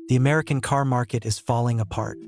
The American car market is falling apart.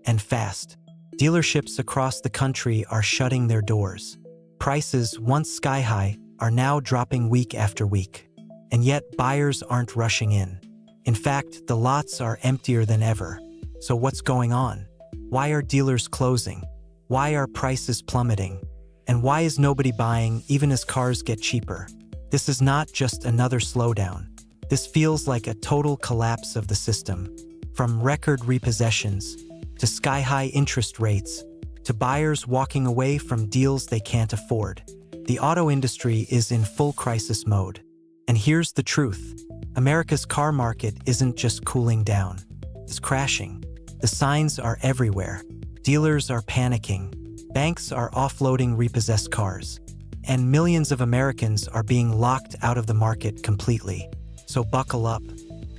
And fast. Dealerships across the country are shutting their doors. Prices, once sky-high, are now dropping week after week. And yet, buyers aren't rushing in. In fact, the lots are emptier than ever. So what's going on? Why are dealers closing? Why are prices plummeting? And why is nobody buying even as cars get cheaper? This is not just another slowdown. This feels like a total collapse of the system. From record repossessions, to sky-high interest rates, to buyers walking away from deals they can't afford. The auto industry is in full crisis mode. And here's the truth. America's car market isn't just cooling down. It's crashing. The signs are everywhere. Dealers are panicking. Banks are offloading repossessed cars. And millions of Americans are being locked out of the market completely. So buckle up.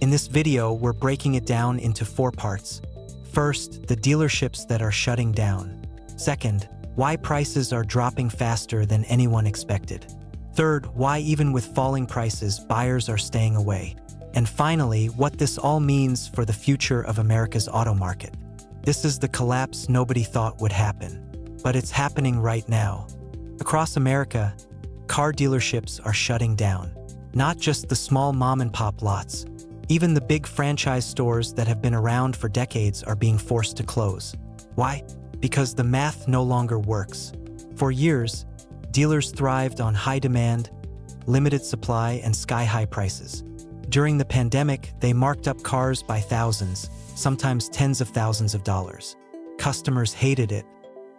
In this video, we're breaking it down into 4 parts. First, the dealerships that are shutting down. Second, why prices are dropping faster than anyone expected. Third, why even with falling prices, buyers are staying away. And finally, what this all means for the future of America's auto market. This is the collapse nobody thought would happen. But it's happening right now. Across America, car dealerships are shutting down. Not just the small mom-and-pop lots. Even the big franchise stores that have been around for decades are being forced to close. Why? Because the math no longer works. For years, dealers thrived on high demand, limited supply, and sky-high prices. During the pandemic, they marked up cars by thousands, sometimes tens of thousands of dollars. Customers hated it,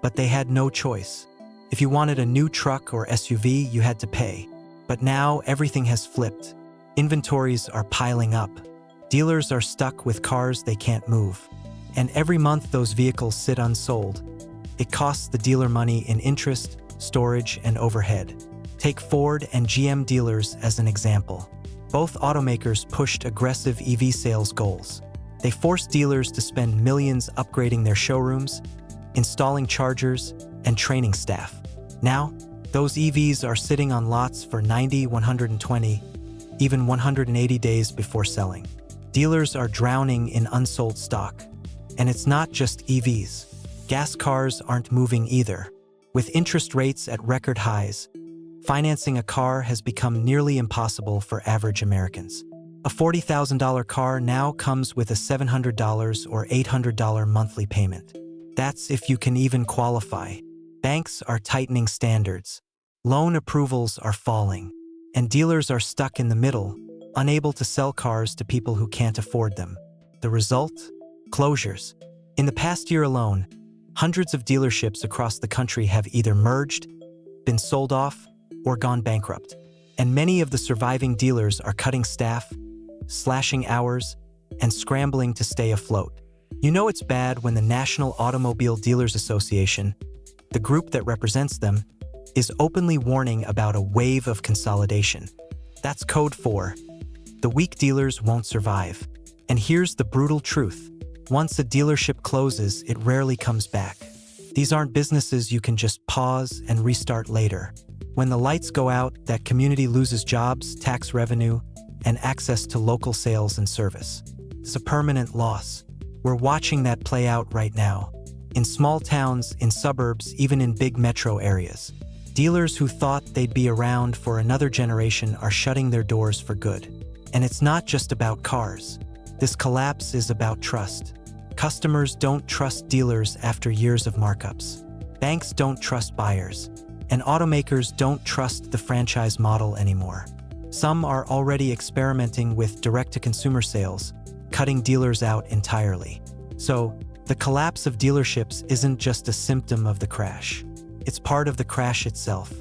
but they had no choice. If you wanted a new truck or SUV, you had to pay. But now everything has flipped. Inventories are piling up. Dealers are stuck with cars they can't move. And every month those vehicles sit unsold. It costs the dealer money in interest, storage, and overhead. Take Ford and GM dealers as an example. Both automakers pushed aggressive EV sales goals. They forced dealers to spend millions upgrading their showrooms, installing chargers, and training staff. Now, those EVs are sitting on lots for 90, 120, even 180 days before selling. Dealers are drowning in unsold stock. And it's not just EVs. Gas cars aren't moving either. With interest rates at record highs, financing a car has become nearly impossible for average Americans. A $40,000 car now comes with a $700 or $800 monthly payment. That's if you can even qualify. Banks are tightening standards. Loan approvals are falling. And dealers are stuck in the middle, unable to sell cars to people who can't afford them. The result? Closures. In the past year alone, hundreds of dealerships across the country have either merged, been sold off, or gone bankrupt. And many of the surviving dealers are cutting staff, slashing hours, and scrambling to stay afloat. You know it's bad when the National Automobile Dealers Association, the group that represents them, is openly warning about a wave of consolidation. That's code for the weak dealers won't survive. And here's the brutal truth. Once a dealership closes, it rarely comes back. These aren't businesses you can just pause and restart later. When the lights go out, that community loses jobs, tax revenue, and access to local sales and service. It's a permanent loss. We're watching that play out right now. In small towns, in suburbs, even in big metro areas. Dealers who thought they'd be around for another generation are shutting their doors for good. And it's not just about cars. This collapse is about trust. Customers don't trust dealers after years of markups. Banks don't trust buyers. And automakers don't trust the franchise model anymore. Some are already experimenting with direct-to-consumer sales, cutting dealers out entirely. So, the collapse of dealerships isn't just a symptom of the crash. It's part of the crash itself.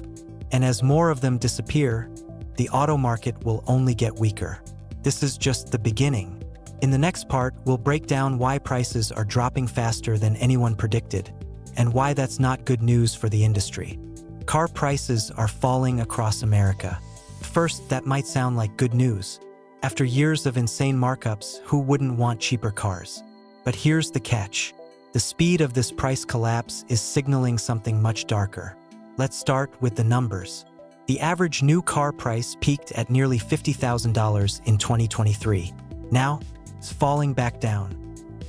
And as more of them disappear, the auto market will only get weaker. This is just the beginning. In the next part, we'll break down why prices are dropping faster than anyone predicted, and why that's not good news for the industry. Car prices are falling across America. First, that might sound like good news. After years of insane markups, who wouldn't want cheaper cars? But here's the catch. The speed of this price collapse is signaling something much darker. Let's start with the numbers. The average new car price peaked at nearly $50,000 in 2023. Now, is falling back down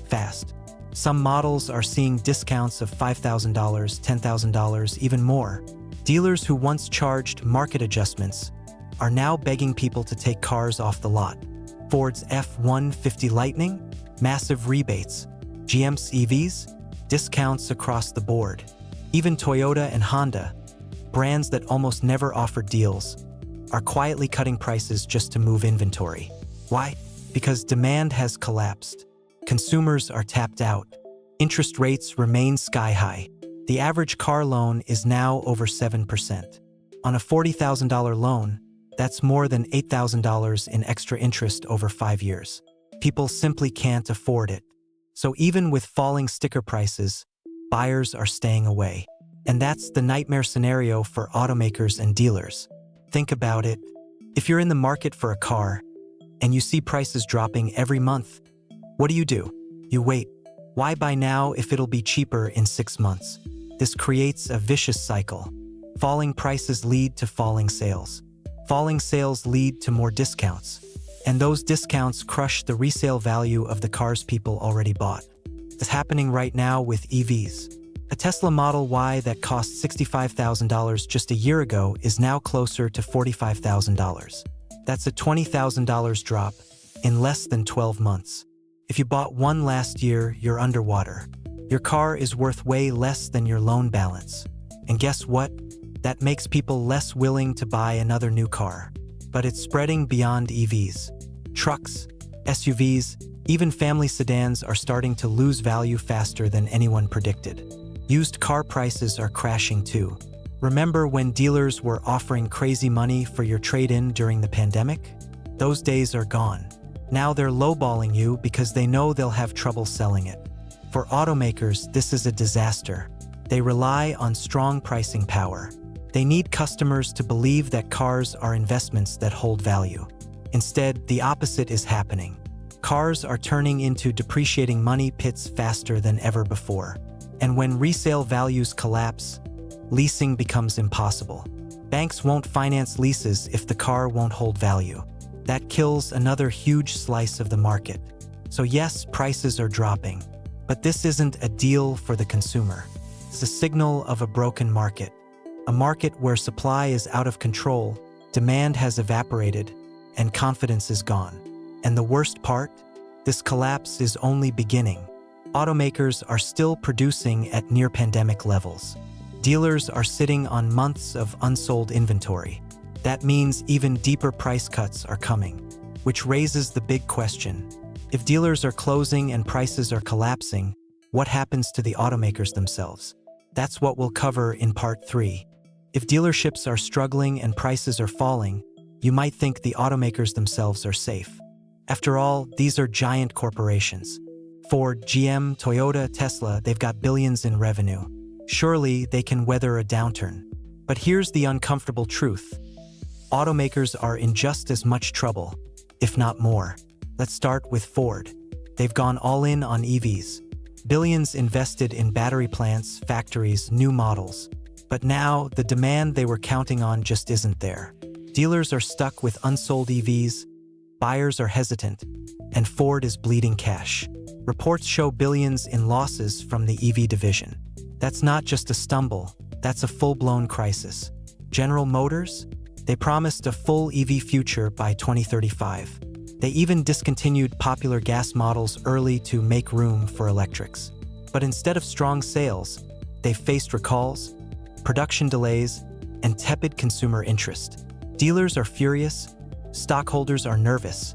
fast. Some models are seeing discounts of $5,000, $10,000, even more. Dealers who once charged market adjustments are now begging people to take cars off the lot. Ford's F-150 Lightning, massive rebates. GM's EVs, discounts across the board. Even Toyota and Honda, brands that almost never offered deals, are quietly cutting prices just to move inventory. Why? Because demand has collapsed. Consumers are tapped out. Interest rates remain sky-high. The average car loan is now over 7%. On a $40,000 loan, that's more than $8,000 in extra interest over 5 years. People simply can't afford it. So even with falling sticker prices, buyers are staying away. And that's the nightmare scenario for automakers and dealers. Think about it. If you're in the market for a car and you see prices dropping every month, what do? You wait. Why buy now if it'll be cheaper in 6 months? This creates a vicious cycle. Falling prices lead to falling sales. Falling sales lead to more discounts. And those discounts crush the resale value of the cars people already bought. It's happening right now with EVs. A Tesla Model Y that cost $65,000 just a year ago is now closer to $45,000. That's a $20,000 drop in less than 12 months. If you bought one last year, you're underwater. Your car is worth way less than your loan balance. And guess what? That makes people less willing to buy another new car. But it's spreading beyond EVs. Trucks, SUVs, even family sedans are starting to lose value faster than anyone predicted. Used car prices are crashing too. Remember when dealers were offering crazy money for your trade-in during the pandemic? Those days are gone. Now they're lowballing you because they know they'll have trouble selling it. For automakers, this is a disaster. They rely on strong pricing power. They need customers to believe that cars are investments that hold value. Instead, the opposite is happening. Cars are turning into depreciating money pits faster than ever before. And when resale values collapse, leasing becomes impossible. Banks won't finance leases if the car won't hold value. That kills another huge slice of the market. So yes, prices are dropping, but this isn't a deal for the consumer. It's a signal of a broken market. A market where supply is out of control, demand has evaporated, and confidence is gone. And the worst part? This collapse is only beginning. Automakers are still producing at near-pandemic levels. Dealers are sitting on months of unsold inventory. That means even deeper price cuts are coming, which raises the big question. If dealers are closing and prices are collapsing, what happens to the automakers themselves? That's what we'll cover in Part 3. If dealerships are struggling and prices are falling, you might think the automakers themselves are safe. After all, these are giant corporations. Ford, GM, Toyota, Tesla, they've got billions in revenue. Surely they can weather a downturn. But here's the uncomfortable truth. Automakers are in just as much trouble, if not more. Let's start with Ford. They've gone all in on EVs. Billions invested in battery plants, factories, new models. But now, the demand they were counting on just isn't there. Dealers are stuck with unsold EVs, buyers are hesitant, and Ford is bleeding cash. Reports show billions in losses from the EV division. That's not just a stumble, that's a full-blown crisis. General Motors? They promised a full EV future by 2035. They even discontinued popular gas models early to make room for electrics. But instead of strong sales, they've faced recalls, production delays, and tepid consumer interest. Dealers are furious, stockholders are nervous,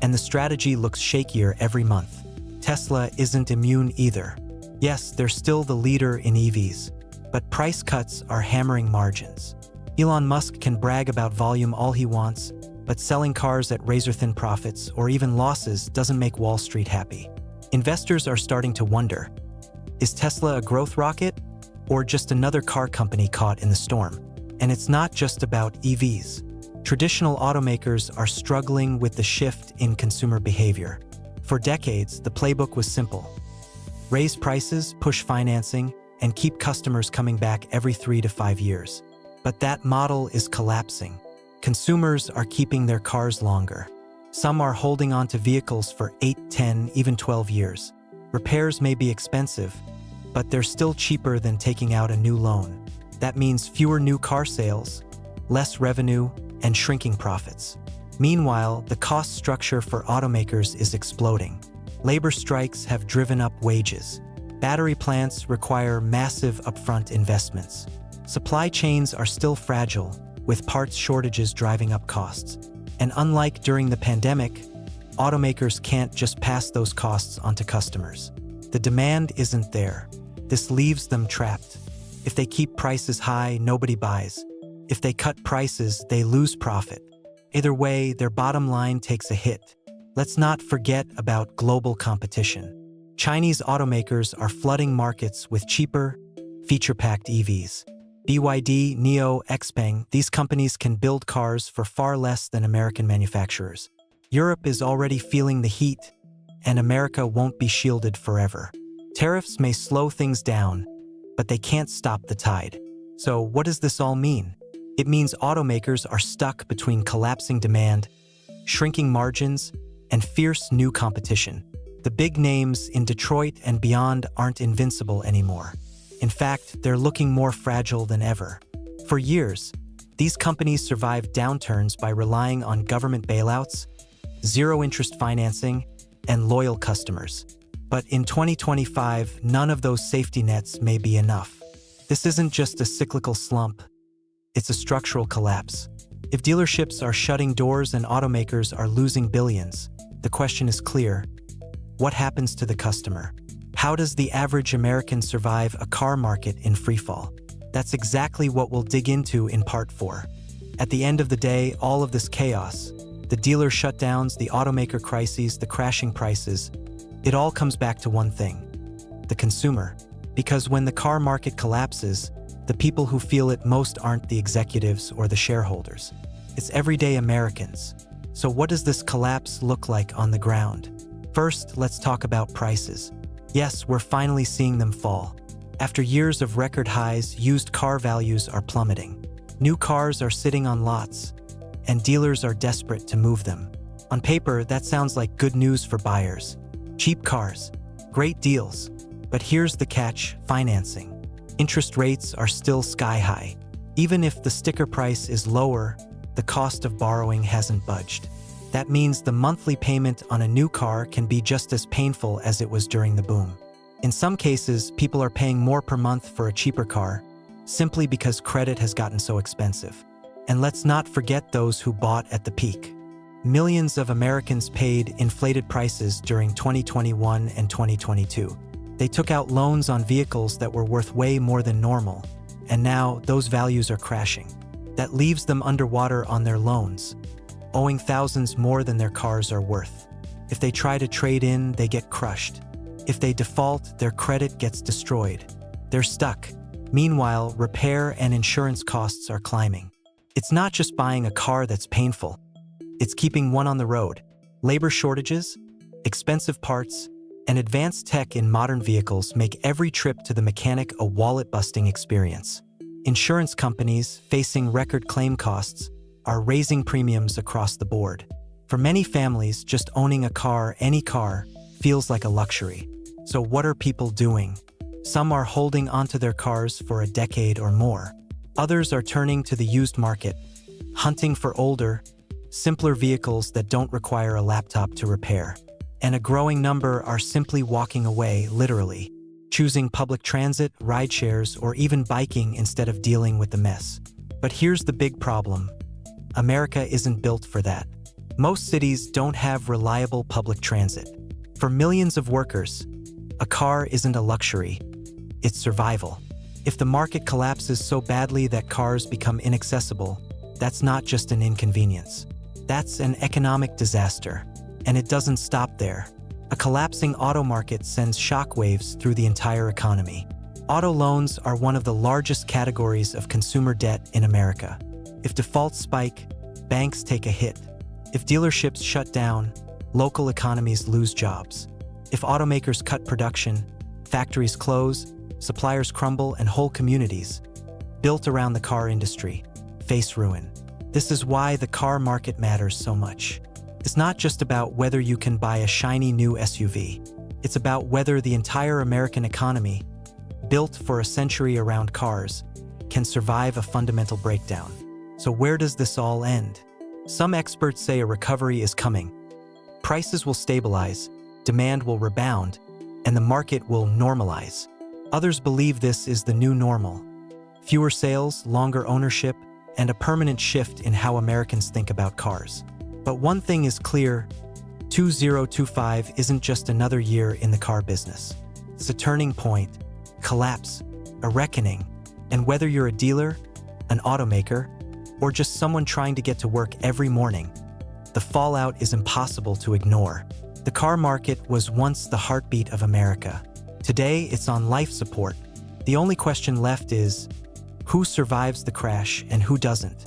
and the strategy looks shakier every month. Tesla isn't immune either. Yes, they're still the leader in EVs, but price cuts are hammering margins. Elon Musk can brag about volume all he wants, but selling cars at razor-thin profits or even losses doesn't make Wall Street happy. Investors are starting to wonder, is Tesla a growth rocket or just another car company caught in the storm? And it's not just about EVs. Traditional automakers are struggling with the shift in consumer behavior. For decades, the playbook was simple. Raise prices, push financing, and keep customers coming back every 3 to 5 years. But that model is collapsing. Consumers are keeping their cars longer. Some are holding on to vehicles for 8, 10, even 12 years. Repairs may be expensive, but they're still cheaper than taking out a new loan. That means fewer new car sales, less revenue, and shrinking profits. Meanwhile, the cost structure for automakers is exploding. Labor strikes have driven up wages. Battery plants require massive upfront investments. Supply chains are still fragile, with parts shortages driving up costs. And unlike during the pandemic, automakers can't just pass those costs onto customers. The demand isn't there. This leaves them trapped. If they keep prices high, nobody buys. If they cut prices, they lose profit. Either way, their bottom line takes a hit. Let's not forget about global competition. Chinese automakers are flooding markets with cheaper, feature-packed EVs. BYD, NIO, XPeng, these companies can build cars for far less than American manufacturers. Europe is already feeling the heat, and America won't be shielded forever. Tariffs may slow things down, but they can't stop the tide. So what does this all mean? It means automakers are stuck between collapsing demand, shrinking margins, and fierce new competition. The big names in Detroit and beyond aren't invincible anymore. In fact, they're looking more fragile than ever. For years, these companies survived downturns by relying on government bailouts, zero-interest financing, and loyal customers. But in 2025, none of those safety nets may be enough. This isn't just a cyclical slump, it's a structural collapse. If dealerships are shutting doors and automakers are losing billions, the question is clear: what happens to the customer? How does the average American survive a car market in freefall? That's exactly what we'll dig into in Part 4. At the end of the day, all of this chaos, the dealer shutdowns, the automaker crises, the crashing prices, it all comes back to one thing: the consumer. Because when the car market collapses, the people who feel it most aren't the executives or the shareholders. It's everyday Americans. So what does this collapse look like on the ground? First, let's talk about prices. Yes, we're finally seeing them fall. After years of record highs, used car values are plummeting. New cars are sitting on lots, and dealers are desperate to move them. On paper, that sounds like good news for buyers. Cheap cars, great deals. But here's the catch: financing. Interest rates are still sky high. Even if the sticker price is lower, the cost of borrowing hasn't budged. That means the monthly payment on a new car can be just as painful as it was during the boom. In some cases, people are paying more per month for a cheaper car, simply because credit has gotten so expensive. And let's not forget those who bought at the peak. Millions of Americans paid inflated prices during 2021 and 2022. They took out loans on vehicles that were worth way more than normal, and now those values are crashing. That leaves them underwater on their loans, owing thousands more than their cars are worth. If they try to trade in, they get crushed. If they default, their credit gets destroyed. They're stuck. Meanwhile, repair and insurance costs are climbing. It's not just buying a car that's painful. It's keeping one on the road. Labor shortages, expensive parts, and advanced tech in modern vehicles make every trip to the mechanic a wallet-busting experience. Insurance companies, facing record claim costs, are raising premiums across the board. For many families, just owning a car, any car, feels like a luxury. So what are people doing? Some are holding onto their cars for a decade or more. Others are turning to the used market, hunting for older, simpler vehicles that don't require a laptop to repair. And a growing number are simply walking away, literally, choosing public transit, rideshares, or even biking instead of dealing with the mess. But here's the big problem: America isn't built for that. Most cities don't have reliable public transit. For millions of workers, a car isn't a luxury, it's survival. If the market collapses so badly that cars become inaccessible, that's not just an inconvenience. That's an economic disaster. And it doesn't stop there. A collapsing auto market sends shockwaves through the entire economy. Auto loans are one of the largest categories of consumer debt in America. If defaults spike, banks take a hit. If dealerships shut down, local economies lose jobs. If automakers cut production, factories close, suppliers crumble, and whole communities, built around the car industry, face ruin. This is why the car market matters so much. is not just about whether you can buy a shiny new SUV. It's about whether the entire American economy, built for a century around cars, can survive a fundamental breakdown. So where does this all end? Some experts say a recovery is coming. Prices will stabilize, demand will rebound, and the market will normalize. Others believe this is the new normal. Fewer sales, longer ownership, and a permanent shift in how Americans think about cars. But one thing is clear, 2025 isn't just another year in the car business. It's a turning point, collapse, a reckoning, and whether you're a dealer, an automaker, or just someone trying to get to work every morning, the fallout is impossible to ignore. The car market was once the heartbeat of America. Today, it's on life support. The only question left is, who survives the crash and who doesn't?